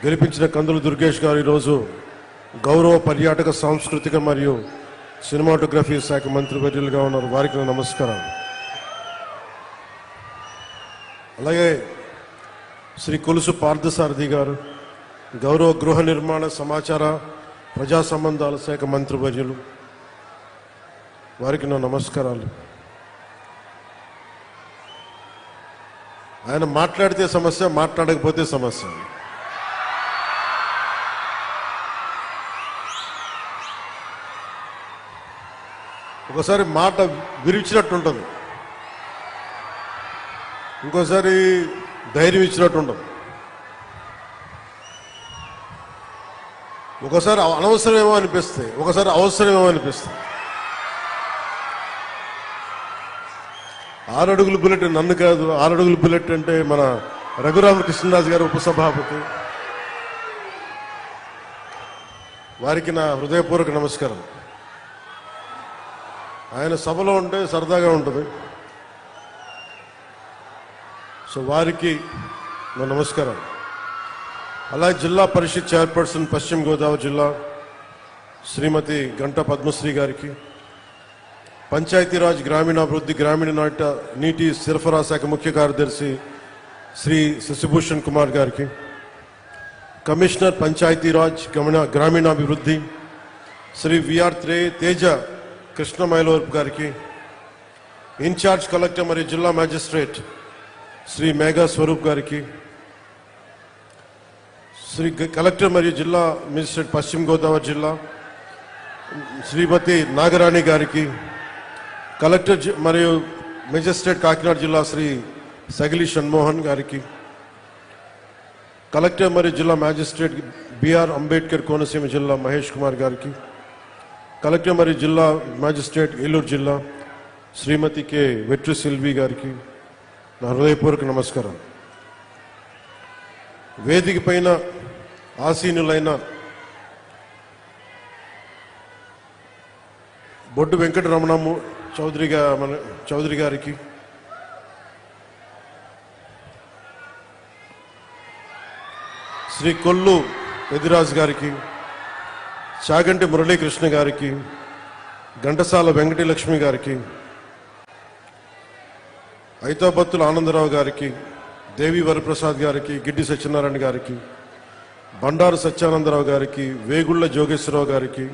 గెలిపించిన కందులు దుర్గేష్ గారు ఈరోజు గౌరవ పర్యాటక సాంస్కృతిక మరియు సినిమాటోగ్రఫీ శాఖ మంత్రివర్యులుగా ఉన్నారు. వారికి నమస్కారం. అలాగే శ్రీ కొలుసు పార్థసారథి గారు గౌరవ గృహ నిర్మాణ సమాచార ప్రజా సంబంధాల శాఖ మంత్రివర్యులు, వారికి నా నమస్కారాలు. ఆయన మాట్లాడితే సమస్య, మాట్లాడకపోతే సమస్య. ఒకసారి మాట విరిచినట్టు ఉంటుంది, ఇంకోసారి ధైర్యం ఇచ్చినట్టు ఉండదు, ఒకసారి అనవసరమేమో అనిపిస్తాయి, ఒకసారి అవసరమేమో అనిపిస్తాయి. 6 అడుగుల బుల్లెట్ నన్ను కాదు, 6 అడుగుల బుల్లెట్ అంటే మన రఘురామకృష్ణరాజు గారు ఉపసభాపతి, వారికి నా హృదయపూర్వక నమస్కారం. ఆయన సభలో ఉంటే సరదాగా ఉంటుంది, సో వారికి నా నమస్కారం. అలాగే జిల్లా పరిషత్ చైర్పర్సన్ పశ్చిమ గోదావరి జిల్లా శ్రీమతి గంటా పద్మశ్రీ గారికి, పంచాయతీరాజ్ గ్రామీణాభివృద్ధి గ్రామీణ నీటి సరఫరా శాఖ ముఖ్య కార్యదర్శి శ్రీ శశిభూషణ్ కుమార్ గారికి, కమిషనర్ పంచాయతీరాజ్ గ్రామీణాభివృద్ధి శ్రీ విఆర్ తేజ కృష్ణమైలూర్ గారికి, ఇన్ఛార్జ్ కలెక్టర్ మరియు జిల్లా మ్యాజిస్ట్రేట్ శ్రీ మేఘా స్వరూప్ గారికి, శ్రీ కలెక్టర్ మరియు జిల్లా మేజిస్ట్రేట్ పశ్చిమ గోదావరి జిల్లా శ్రీమతి నాగరాణి గారికి, కలెక్టర్ మరియు మేజిస్ట్రేట్ కాకినాడ జిల్లా శ్రీ సగిలి షణ్మోహన్ గారికి, కలెక్టర్ మరియు జిల్లా మ్యాజిస్ట్రేట్ బిఆర్ అంబేద్కర్ కోనసీమ జిల్లా మహేష్ కుమార్ గారికి, కలెక్టర్ మరియు జిల్లా మ్యాజిస్ట్రేట్ ఏలూరు జిల్లా శ్రీమతి కె వెట్రి సిల్వి గారికి నా హృదయపూర్వక నమస్కారం. వేదిక పైన ఆసీనులైన బొడ్డు వెంకటరమణము చౌదరి గారికి, శ్రీ కొల్లు పెదిరాజు గారికి, చాగంటి మురళీకృష్ణ గారికి, ఘంటసాల వెంకటలక్ష్మి గారికి, ఐతాబత్తుల ఆనందరావు గారికి, దేవి వరప్రసాద్ గారికి, గిడ్డి సత్యనారాయణ గారికి, బండారు సత్యానందరావు గారికి, వేగుళ్ల జోగేశ్వరరావు గారికి,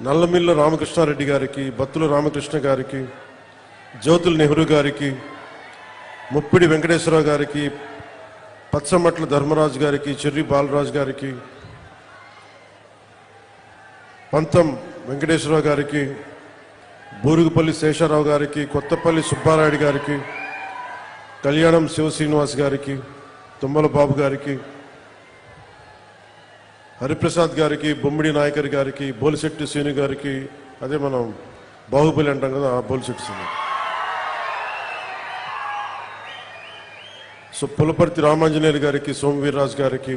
నల్లమిల్ల రామకృష్ణారెడ్డి గారికి, బత్తుల రామకృష్ణ గారికి, జ్యోతుల నెహ్రూ గారికి, ముప్పిడి వెంకటేశ్వరరావు గారికి, పచ్చమట్ల ధర్మరాజు గారికి, చెర్రి బాలరాజు గారికి, పంతం వెంకటేశ్వరరావు గారికి, బూరుగుపల్లి శేషారావు గారికి, కొత్తపల్లి సుబ్బారాయుడు గారికి, కళ్యాణం శివ శ్రీనివాస్ గారికి, తుమ్మల బాబు గారికి, హరిప్రసాద్ గారికి, బొమ్మిడి నాయకర్ గారికి, బోలిశెట్టి శ్రీను గారికి, అదే మనం బాహుబలి అంటాం కదా, ఆ బోలిశెట్టి శ్రీను, సో పులపర్తి రామాంజనేయులు గారికి, సోమవీర్రాజు గారికి,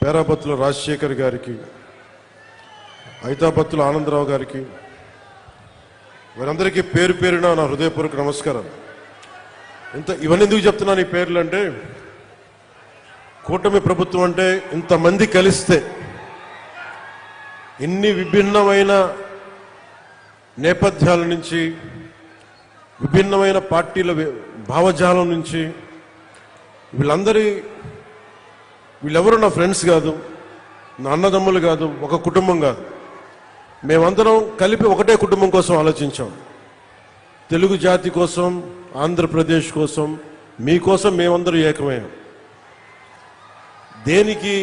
పేరాబత్తుల రాజశేఖర్ గారికి, ఐతాబత్తుల ఆనందరావు గారికి, వీరందరికీ పేరు పేరున నా హృదయపూర్వక నమస్కారం. ఇవన్నీ ఎందుకు చెప్తున్నాను ఈ పేర్లు అంటే, కూటమి ప్రభుత్వం అంటే ఇంతమంది కలిస్తే, ఇన్ని విభిన్నమైన నేపథ్యాల నుంచి, విభిన్నమైన పార్టీల భావజాలం నుంచి, వీళ్ళెవరు నా ఫ్రెండ్స్ కాదు, నా అన్నదమ్ములు కాదు, ఒక కుటుంబం కాదు, మేమందరం కలిపి ఒకటే కుటుంబం కోసం ఆలోచించాం. తెలుగు జాతి కోసం, ఆంధ్రప్రదేశ్ కోసం, మీకోసం మేమందరూ ఏకమయ్యాం. దేనికి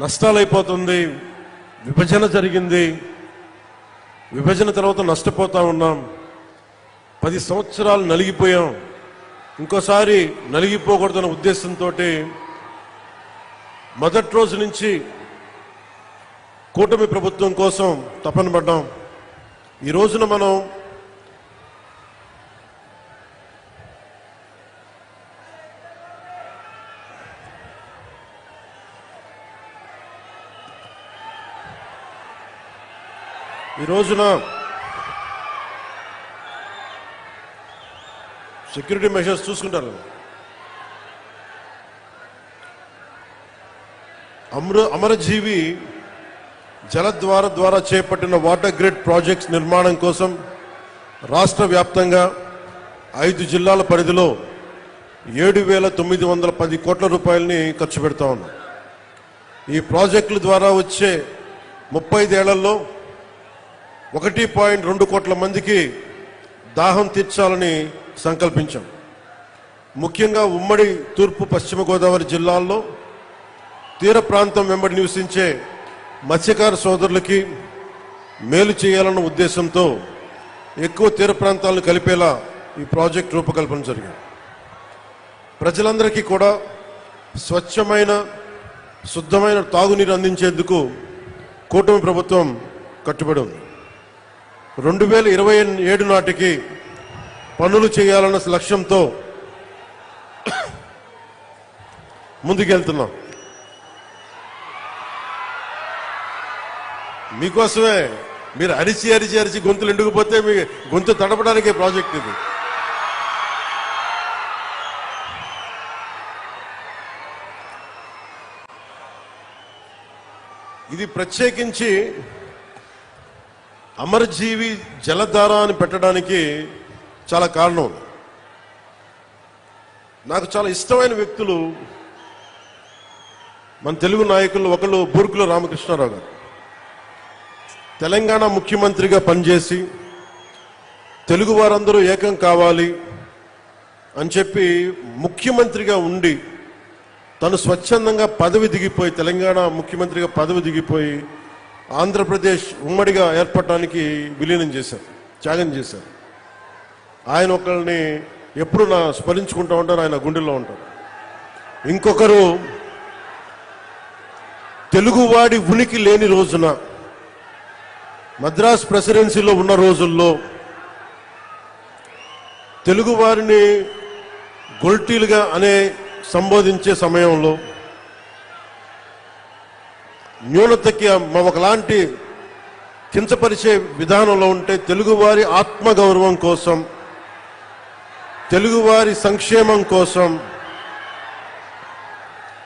నష్టాలైపోతుంది, విభజన జరిగింది, విభజన తర్వాత నష్టపోతా ఉన్నాం, 10 సంవత్సరాలు నలిగిపోయాం, ఇంకోసారి నలిగిపోకూడదన్న ఉద్దేశంతో మొదటి రోజు నుంచి కూటమి ప్రభుత్వం కోసం తపన పడ్డాం. ఈ రోజున మనం సెక్యూరిటీ మెషర్స్ చూసుకుంటారు. అమరజీవి జలద్వార ద్వారా చేపట్టిన వాటర్ గ్రిడ్ ప్రాజెక్ట్స్ నిర్మాణం కోసం రాష్ట్ర వ్యాప్తంగా 5 జిల్లాల పరిధిలో 7,910 కోట్ల రూపాయలని ఖర్చు పెడతా ఉన్నాం. ఈ ప్రాజెక్టుల ద్వారా వచ్చే 35 ఏళ్లలో 1.2 కోట్ల మందికి దాహం తీర్చాలని సంకల్పించాం. ముఖ్యంగా ఉమ్మడి తూర్పు పశ్చిమ గోదావరి జిల్లాల్లో తీర ప్రాంతం వెంబడి నివసించే మత్స్యకార సోదరులకి మేలు చేయాలన్న ఉద్దేశంతో ఎక్కువ తీర ప్రాంతాలను కలిపేలా ఈ ప్రాజెక్ట్ రూపకల్పన జరిగింది. ప్రజలందరికీ కూడా స్వచ్ఛమైన శుద్ధమైన తాగునీరు అందించేందుకు కూటమి ప్రభుత్వం కట్టుబడి ఉంది. 2027 నాటికి పనులు చేయాలన్న లక్ష్యంతో ముందుకెళ్తున్నాం. మీకోసమే. మీరు అరిచి అరిచి అరిచి గొంతులు ఎండుకుపోతే మీ గొంతు తడపడానికే ప్రాజెక్ట్ ఇది. ఇది ప్రత్యేకించి అమరజీవి జలధార అని పెట్టడానికి చాలా కారణం ఉంది. నాకు చాలా ఇష్టమైన వ్యక్తులు మన తెలుగు నాయకులు ఒకళ్ళు బూర్గుల రామకృష్ణారావు గారు. తెలంగాణ ముఖ్యమంత్రిగా పనిచేసి తెలుగు వారందరూ ఏకం కావాలి అని చెప్పి ముఖ్యమంత్రిగా ఉండి తను స్వచ్ఛందంగా పదవి దిగిపోయి తెలంగాణ ముఖ్యమంత్రిగా పదవి దిగిపోయి ఆంధ్రప్రదేశ్ ఉమ్మడిగా ఏర్పడటానికి విలీనం చేశారు, త్యాగం చేశారు. ఆయన ఒకరిని ఎప్పుడు స్మరించుకుంటూ ఉంటారు, ఆయన గుండెల్లో ఉంటారు. ఇంకొకరు తెలుగువాడి ఉనికి లేని రోజున మద్రాస్ ప్రెసిడెన్సీలో ఉన్న రోజుల్లో తెలుగువారిని గొల్టీలుగా సంబోధించే సమయంలో న్యూనతకి ఒకలాంటి కించపరిచే విధానంలో ఉంటే తెలుగువారి ఆత్మగౌరవం కోసం తెలుగువారి సంక్షేమం కోసం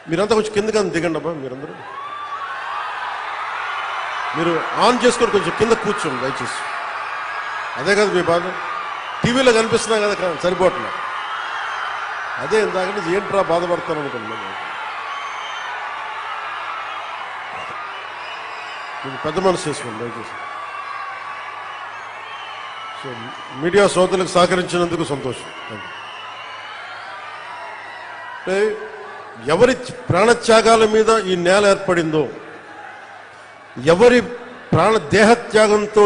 మీరంతా కొంచెం కిందకి దిగండి అబ్బా. మీరు ఆన్ చేసుకొని కొంచెం కింద కూర్చోండి దయచేసి. అదే కదా మీ బాధ. టీవీలో కనిపిస్తున్నా కదా సరిపోవట్లేదు. అదే ఇందాక నుంచి ఏంట్రా బాధపడతాను అనుకున్నాను. మీరు పెద్ద మనసు చేసుకోండి దయచేసి. సో మీడియా సోదరులకు సహకరించినందుకు సంతోషం. అంటే ఎవరి ప్రాణత్యాగాల మీద ఈ నేల ఏర్పడిందో, ఎవరి దేహత్యాగంతో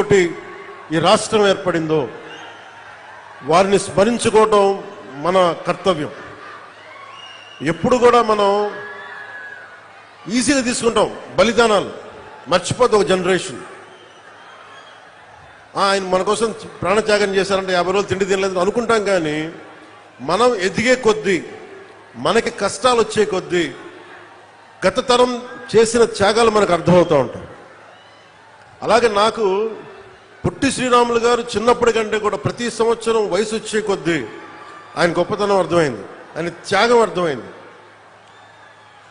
ఈ రాష్ట్రం ఏర్పడిందో వారిని స్మరించుకోవటం మన కర్తవ్యం. ఎప్పుడు కూడా మనం ఈజీగా తీసుకుంటాం బలిదానాలు, మర్చిపోతే ఒక జనరేషన్ ఆయన మన కోసం ప్రాణత్యాగం చేశారంటే 50 రోజులు తిండి తినలేదు అనుకుంటాం. కానీ మనం ఎదిగే కొద్దీ, మనకి కష్టాలు వచ్చే కొద్దీ గత తరం చేసిన త్యాగాలు మనకు అర్థమవుతూ ఉంటాయి. అలాగే నాకు పొట్టి శ్రీరాములు గారు చిన్నప్పటి కంటే కూడా ప్రతి సంవత్సరం వయసు వచ్చే కొద్దీ ఆయన గొప్పతనం అర్థమైంది, ఆయన త్యాగం అర్థమైంది.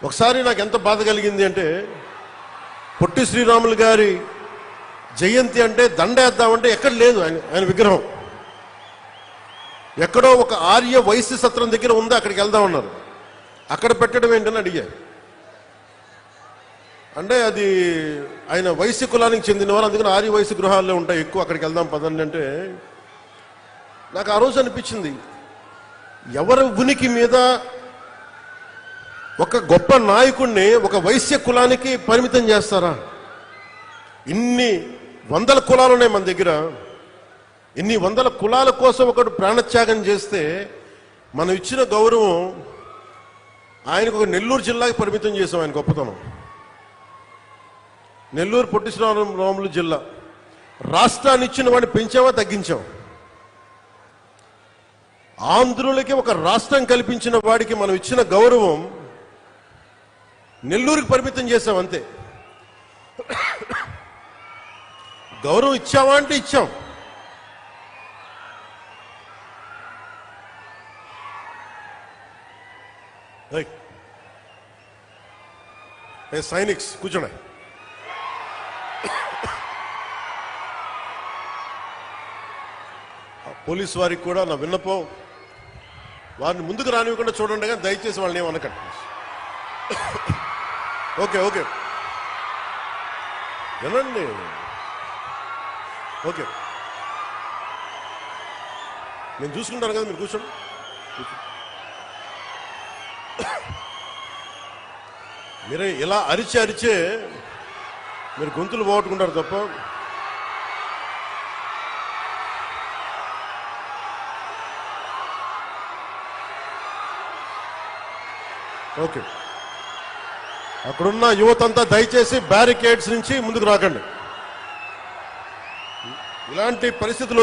ఒకసారి నాకు ఎంత బాధ కలిగింది అంటే, పొట్టి శ్రీరాములు గారి జయంతి అంటే దండేద్దామంటే ఎక్కడ లేదు ఆయన విగ్రహం. ఎక్కడో ఒక ఆర్య వైశ్య సత్రం దగ్గర ఉంది, అక్కడికి వెళ్దామన్నారు. అక్కడ పెట్టడం ఏంటని అడిగారు. అంటే అది ఆయన వైశ్య కులానికి చెందినవారు, అందుకని ఆర్య వైశ్య గృహాల్లో ఉంటాయి ఎక్కువ, అక్కడికి వెళ్దాం పదండి అంటే నాకు ఆ రోజు అనిపించింది, ఎవరి ఉనికి మీద ఒక గొప్ప నాయకుడిని ఒక వైశ్య కులానికి పరిమితం చేస్తారా? ఇన్ని వందల కులాలు ఉన్నాయి మన దగ్గర. ఇన్ని వందల కులాల కోసం ఒకడు ప్రాణత్యాగం చేస్తే మనం ఇచ్చిన గౌరవం ఆయనకు ఒక నెల్లూరు జిల్లాకి పరిమితం చేసాం. ఆయన గొప్పతనం నెల్లూరు పొట్టి శ్రీరాములు జిల్లా. రాష్ట్రాన్ని ఇచ్చిన వాడిని పెంచామా తగ్గించాం? ఆంధ్రులకి ఒక రాష్ట్రం కల్పించిన వాడికి మనం ఇచ్చిన గౌరవం నెల్లూరుకి పరిమితం చేశాం అంతే. గౌరవం ఇచ్చావా అంటే ఇచ్చాం. సైనిక్స్ కూర్చోండి. పోలీసు వారికి కూడా నా విన్నపం, వారిని ముందుకు రానివ్వకుండా చూడండి, కానీ దయచేసి వాళ్ళని ఏమనకండి. ఓకే ఓకే వినండి. ఓకే, నేను చూసుకుంటాను కదా, మీరు కూర్చోండి. మీరే ఇలా అరిచే మీరు గొంతులు పోగొట్టుకుంటారు తప్ప. ఓకే, అక్కడున్న యువతంతా దయచేసి బ్యారికేడ్స్ నుంచి ముందుకు రాకండి. ఇలాంటి పరిస్థితులు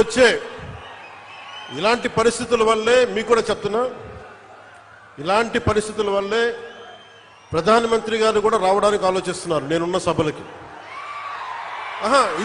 ఇలాంటి పరిస్థితుల వల్లే మీకు కూడా చెప్తున్నా, ఇలాంటి పరిస్థితుల వల్లే ప్రధానమంత్రి గారు కూడా రావడానికి ఆలోచిస్తున్నారు నేనున్న సభలకి. ఇది